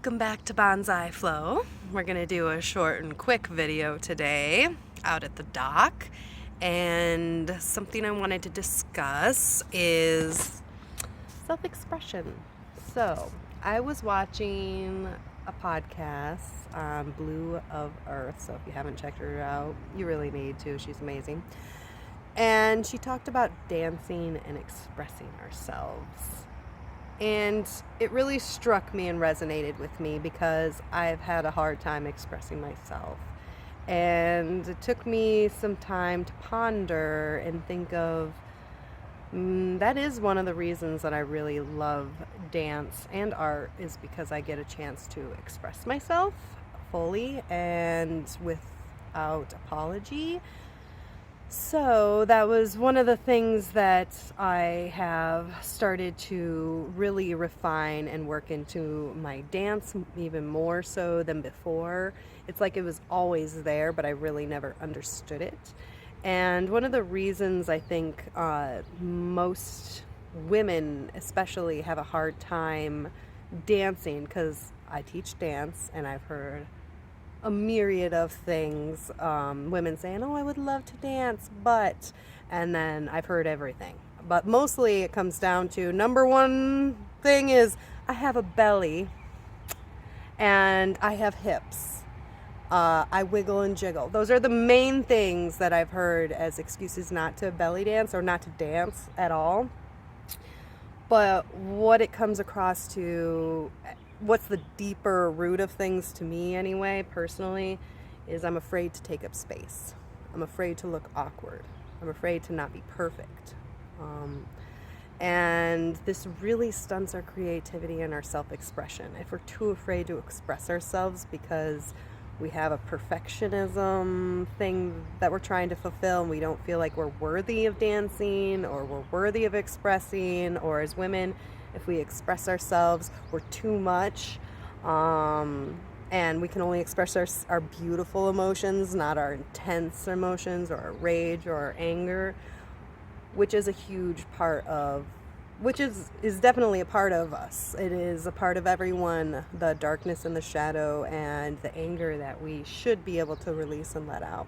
Welcome back to Bonsai Flow. We're going to do a short and quick video today out at the dock. And something I wanted to discuss is self-expression. So, I was watching a podcast on Blue of Earth. So if you haven't checked her out, you really need to. She's amazing. And she talked about dancing and expressing ourselves. And it really struck me and resonated with me because I've had a hard time expressing myself. And it took me some time to ponder and think of, that is one of the reasons that I really love dance and art, is because I get a chance to express myself fully and without apology. So that was one of the things that I have started to really refine and work into my dance even more so than before. It's like it was always there, but I really never understood it. And one of the reasons I think most women especially have a hard time dancing, because I teach dance and I've heard a myriad of things, women saying, oh, I would love to dance, but, and then I've heard everything. But mostly it comes down to, number one thing is, I have a belly and I have hips. I wiggle and jiggle. Those are the main things that I've heard as excuses not to belly dance or not to dance at all. But what it comes across to, what's the deeper root of things to me anyway, personally, is I'm afraid to take up space. I'm afraid to look awkward. I'm afraid to not be perfect. And this really stunts our creativity and our self-expression. If we're too afraid to express ourselves because we have a perfectionism thing that we're trying to fulfill, and we don't feel like we're worthy of dancing or we're worthy of expressing, or as women, if we express ourselves, we're too much, and we can only express our beautiful emotions, not our intense emotions or our rage or our anger, which is a huge part of, which is definitely a part of us. It is a part of everyone, the darkness and the shadow and the anger that we should be able to release and let out.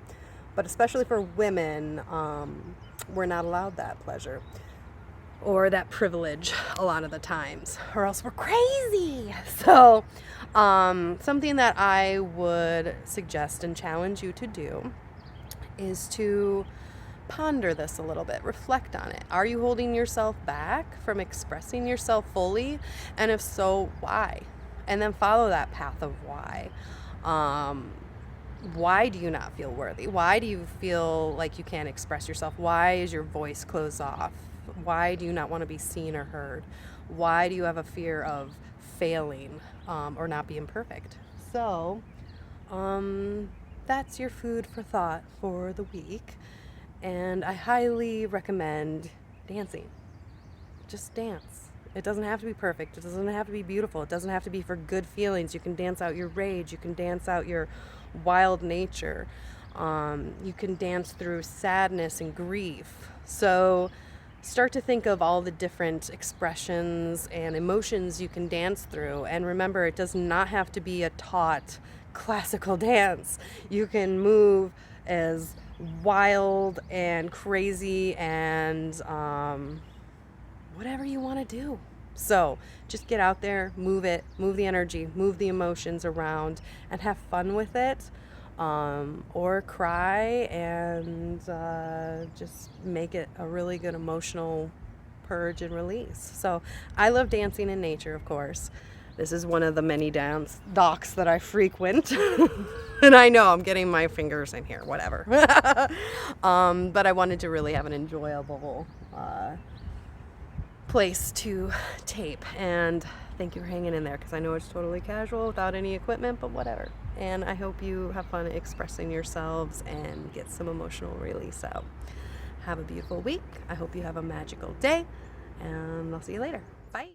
But especially for women, we're not allowed that pleasure or that privilege a lot of the times, or else we're crazy. So something that I would suggest and challenge you to do is to ponder this a little bit, reflect on it. Are you holding yourself back from expressing yourself fully? And if so, why? And then follow that path of why. Why do you not feel worthy? Why do you feel like you can't express yourself? Why is your voice closed off? Why do you not want to be seen or heard? Why do you have a fear of failing or not being perfect? So that's your food for thought for the week. And I highly recommend dancing. Just dance. It doesn't have to be perfect. It doesn't have to be beautiful. It doesn't have to be for good feelings. You can dance out your rage. You can dance out your wild nature. You can dance through sadness and grief. So start to think of all the different expressions and emotions you can dance through. And remember, it does not have to be a taught classical dance. You can move as wild and crazy and whatever you want to do. So just get out there, move it, move the energy, move the emotions around, and have fun with it, or cry and just make it a really good emotional purge and release. So I love dancing in nature, of course. This is one of the many dance docks that I frequent. And I know I'm getting my fingers in here, whatever. But I wanted to really have an enjoyable place to tape. And thank you for hanging in there, because I know it's totally casual without any equipment, but whatever. And I hope you have fun expressing yourselves and get some emotional release out. Have a beautiful week. I hope you have a magical day. And I'll see you later. Bye.